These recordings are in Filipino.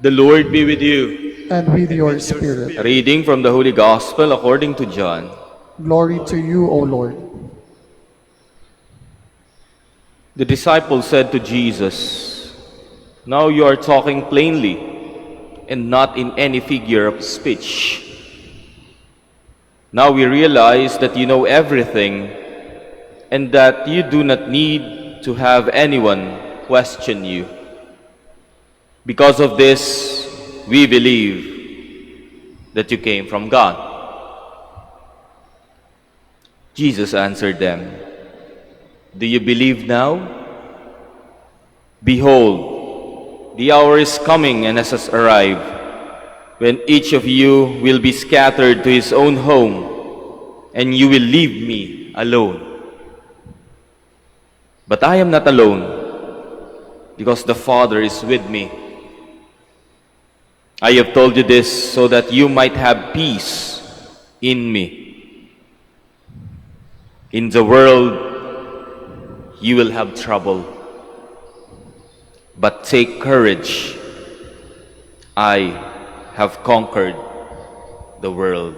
The Lord be with you. and with your spirit. A reading from the Holy Gospel according to John. Glory to you, O Lord. The disciples said to Jesus, "Now you are talking plainly and not in any figure of speech. Now we realize that you know everything and that you do not need to have anyone question you. Because of this, we believe that you came from God." Jesus answered them, "Do you believe now? Behold, the hour is coming and has arrived when each of you will be scattered to his own home, and you will leave me alone. But I am not alone, because the Father is with me. I have told you this so that you might have peace in me. In the world, you will have trouble. But take courage. I have conquered the world."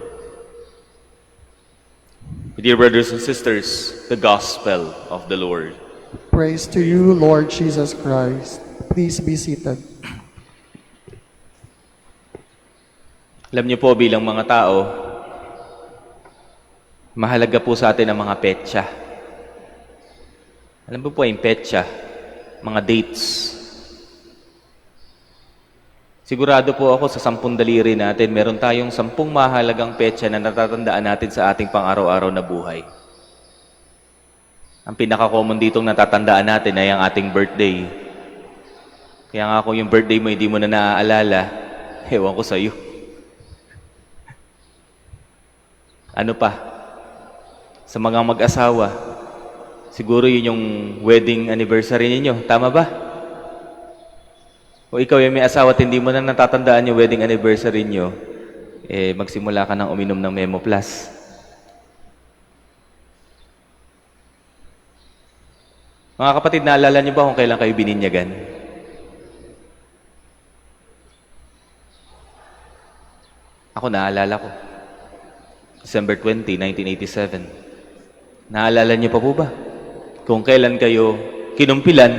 Dear brothers and sisters, the Gospel of the Lord. Praise to you, Lord Jesus Christ. Please be seated. Alam niyo po, bilang mga tao, mahalaga po sa atin ang mga petsa. Alam mo po yung petsa, mga dates. Sigurado po ako sa 10 daliri natin, meron tayong 10 mahalagang petsa na natatandaan natin sa ating pang-araw-araw na buhay. Ang pinaka-common ditong natatandaan natin ay ang ating birthday. Kaya nga kung yung birthday mo hindi mo na naaalala, ewan ko sa'yo. Ano pa? Sa mga mag-asawa, siguro yun yung wedding anniversary ninyo. Tama ba? O ikaw yung may asawa at hindi mo na natatandaan yung wedding anniversary nyo, magsimula ka ng uminom ng Memo Plus. Mga kapatid, naalala nyo ba kung kailan kayo bininyagan? Ako naalala ko. December 20, 1987. Naalala niyo pa po ba? Kung kailan kayo kinumpilan?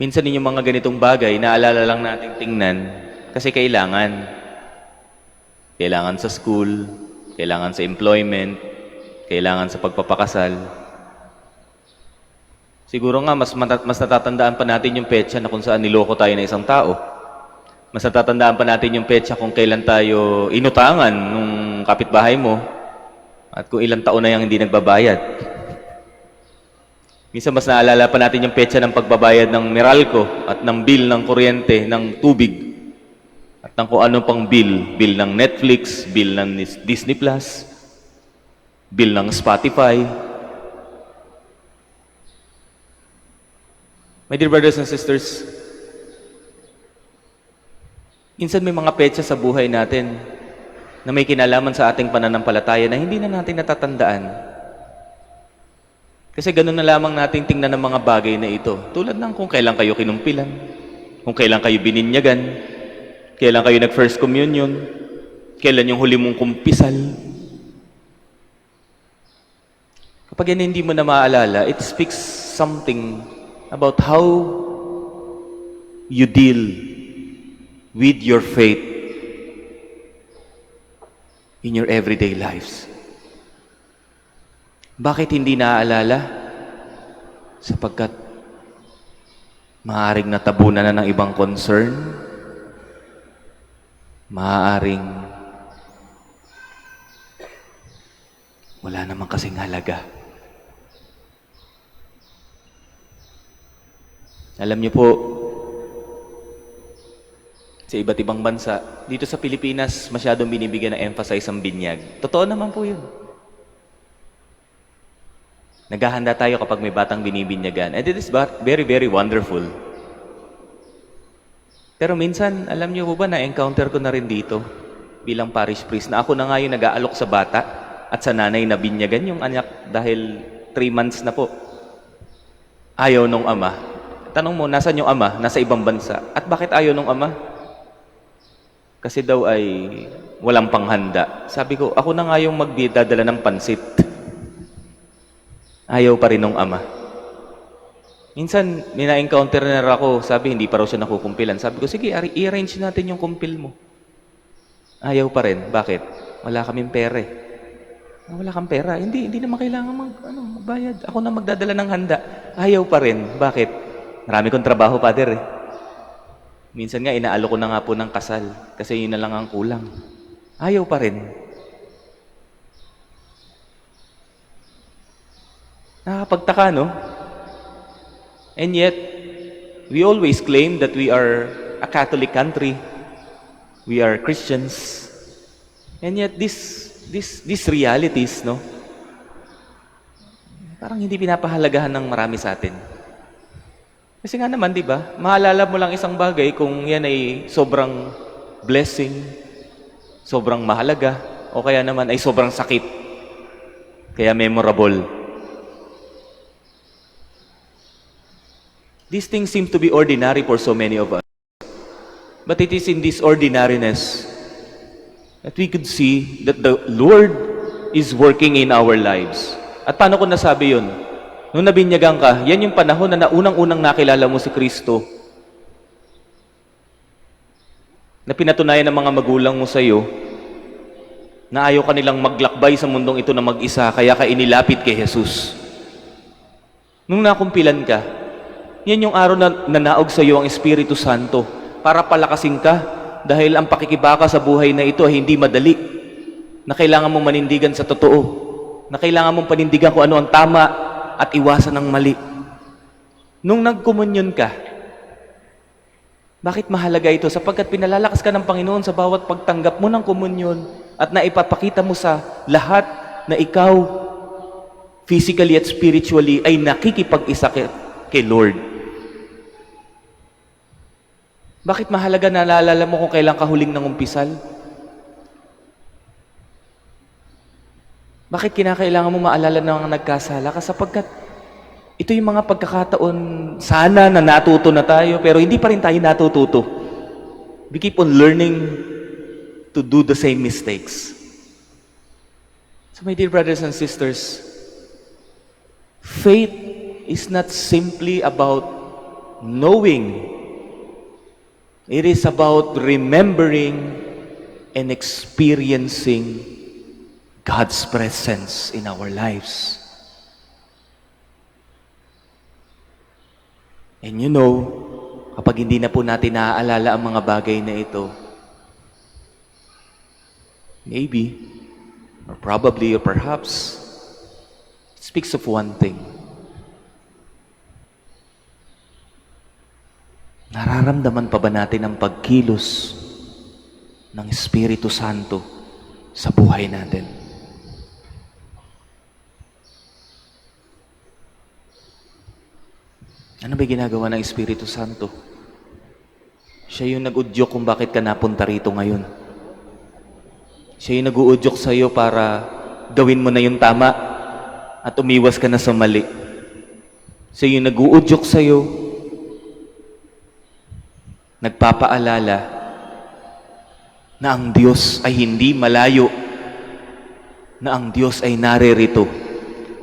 Minsan din yung mga ganitong bagay, naalala lang nating tingnan kasi kailangan. Kailangan sa school, kailangan sa employment, kailangan sa pagpapakasal. Siguro nga, mas natatandaan pa natin yung petsa na kung saan niloko tayo ng isang tao. Mas natatandaan pa natin yung petsa kung kailan tayo inutangan nung kapitbahay mo at kung ilang taon na yung hindi nagbabayad. Minsan mas naalala pa natin yung petsa ng pagbabayad ng Meralco at ng bill ng kuryente, ng tubig at ng kung ano pang bill. Bill ng Netflix, bill ng Disney Plus, bill ng Spotify. My dear brothers and sisters, minsan may mga petsa sa buhay natin na may kinalaman sa ating pananampalataya na hindi na natin natatandaan. Kasi ganun na lamang natin tingnan ng mga bagay na ito. Tulad ng kung kailan kayo kinumpilan, kung kailan kayo bininyagan, kailan kayo nag-first communion, kailan yung huli mong kumpisal. Kapag yan hindi mo na maaalala, it speaks something about how you deal with your faith in your everyday lives. Bakit hindi naaalala? Sapagkat maaaring natabunan na ng ibang concern, maaaring wala namang kasing halaga. Alam niyo po, sa iba't ibang bansa, dito sa Pilipinas, masyadong binibigyan ng emphasis ang binyag. Totoo naman po yun. Naghahanda tayo kapag may batang binibinyagan. And it is very, very wonderful. Pero minsan, alam niyo po ba, na-encounter ko na rin dito bilang parish priest na ako na nga yung nag-aalok sa bata. at sa nanay na binyagan yung anak dahil 3 months na po. Ayaw nung ama. Tanong mo, nasan yung ama? Nasa ibang bansa. At bakit ayaw nung ama? Kasi daw ay walang panghanda. Sabi ko, ako na nga yung magdadala ng pansit. Ayaw pa rin nung ama. Minsan, nina-encounter na ako, sabi, hindi pa raw siya nakukumpilan. Sabi ko, sige, i-arrange natin yung kumpil mo. Ayaw pa rin. Bakit? Wala kaming pera eh. Wala kang pera. Hindi naman kailangan magbayad. Ako na magdadala ng handa. Ayaw pa rin. Bakit? Marami kong trabaho, Father eh. Minsan nga, inaalo ko na nga po ng kasal. Kasi yun na lang ang kulang. Ayaw pa rin. Nakakapagtaka, no? And yet, we always claim that we are a Catholic country. We are Christians. And yet, these realities, no? Parang hindi pinapahalagahan ng marami sa atin. Kasi nga naman, di ba? Maalala mo lang isang bagay kung yan ay sobrang blessing, sobrang mahalaga, o kaya naman ay sobrang sakit. Kaya memorable. These things seem to be ordinary for so many of us. But it is in this ordinariness that we could see that the Lord is working in our lives. At paano ko nasabi yun? Nung nabinyagan ka, yan yung panahon na unang-unang nakilala mo si Kristo. Na pinatunayan ng mga magulang mo sa iyo na ayaw ka nilang maglakbay sa mundong ito na mag-isa, kaya ka inilapit kay Jesus. Nung nakumpilan ka, yan yung araw na nanaog sa iyo ang Espiritu Santo para palakasin ka dahil ang pakikibaka sa buhay na ito ay hindi madali, na kailangan mong manindigan sa totoo, na kailangan mong panindigan kung ano ang tama at iwasan ng mali. Nung nagkomunyon ka, bakit mahalaga ito? Sapagkat pinalalakas ka ng Panginoon sa bawat pagtanggap mo ng komunyon at naipapakita mo sa lahat na ikaw, physically at spiritually, ay nakikipag-isa kay Lord. Bakit mahalaga na naalala mo kung kailan ka huling nangumpisal? Bakit kinakailangan mo maalala na mga nagkasala ka? Sapagkat ito yung mga pagkakataon sana na natuto na tayo, pero hindi pa rin tayo natututo. We keep on learning to do the same mistakes. So my dear brothers and sisters, faith is not simply about knowing. It is about remembering and experiencing God's presence in our lives. And you know, kapag hindi na po natin naaalala ang mga bagay na ito, maybe, or probably, or perhaps, it speaks of one thing. Nararamdaman pa ba natin ang pagkilos ng Espiritu Santo sa buhay natin? Ano ba ginagawa ng Espiritu Santo? Siya yung nag-udyok kung bakit ka napunta rito ngayon. Siya yung nag-uudyok sa iyo para gawin mo na yung tama at umiwas ka na sa mali. Siya yung nag-uudyok sa iyo, nagpapaalala na ang Diyos ay hindi malayo, na ang Diyos ay naririto.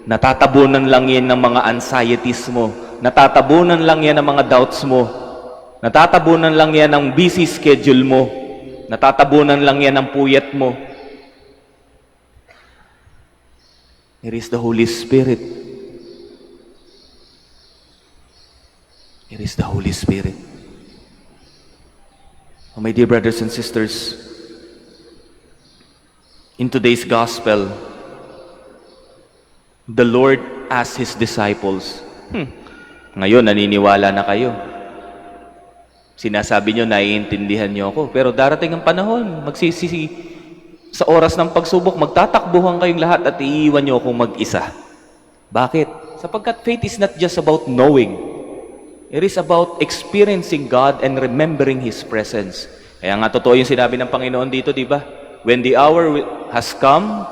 Natatabunan lang yan ng mga anxieties mo, natatabunan lang yan ng mga doubts mo, natatabunan lang yan ng busy schedule mo, natatabunan lang yan ng puyat mo. It is the Holy Spirit. It is the Holy Spirit. Oh, my dear brothers and sisters, in today's gospel, the Lord asked His disciples, ngayon naniniwala na kayo. Sinasabi nyo, naiintindihan nyo ako. Pero darating ang panahon, sa oras ng pagsubok, magtatakbuhan kayong lahat at iiwan nyo akong mag-isa. Bakit? Sapagkat faith is not just about knowing. It is about experiencing God and remembering His presence. Kaya nga totoo yung sinabi ng Panginoon dito, di ba? When the hour has come,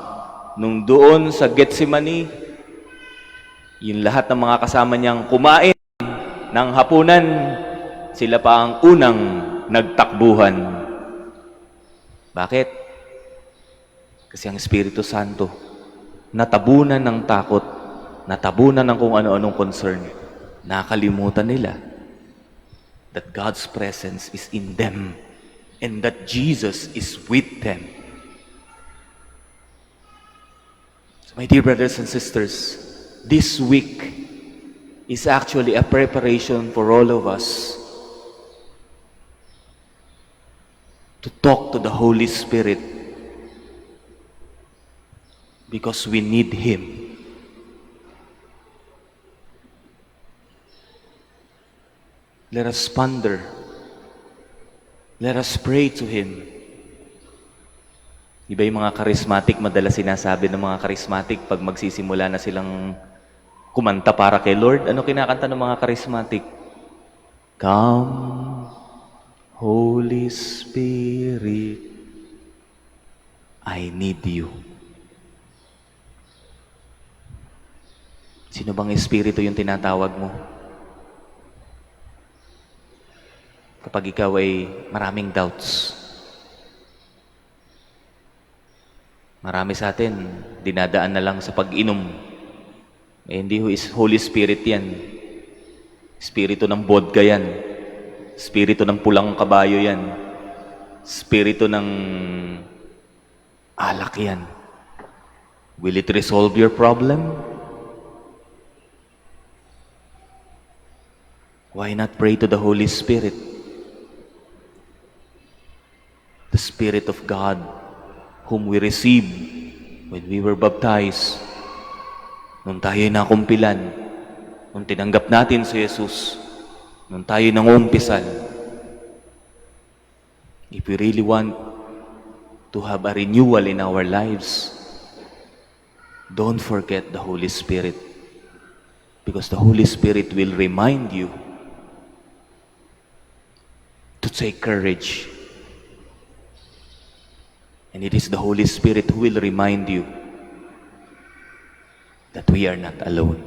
nung doon sa Getsemani, yung lahat ng mga kasama niyang kumain ng hapunan, sila pa ang unang nagtakbuhan. Bakit? Kasi ang Espiritu Santo, natabunan ng takot, natabunan ng kung ano-anong concern, nakalimutan nila that God's presence is in them and that Jesus is with them. So my dear brothers and sisters, this week is actually a preparation for all of us to talk to the Holy Spirit because we need Him. Let us ponder. Let us pray to Him. Iba yung mga charismatic, madalas sinasabi ng mga charismatic pag magsisimula na silang kumanta para kay Lord. Ano kinakanta ng mga charismatic? Come, Holy Spirit, I need you. Sino bang espiritu yung tinatawag mo? Kapag ikaw ay maraming doubts. Marami sa atin, dinadaan na lang sa pag-inom. Eh, hindi Holy Spirit yan. Espiritu ng vodka yan. Espiritu ng pulang kabayo yan. Espiritu ng alak yan. Will it resolve your problem? Why not pray to the Holy Spirit? The Spirit of God, whom we received when we were baptized, nung tayo'y nakumpilan, nung tinanggap natin si Jesus, nung tayo'y nangumpisal. If we really want to have a renewal in our lives, don't forget the Holy Spirit, because the Holy Spirit will remind you to take courage. And it is the Holy Spirit who will remind you that we are not alone.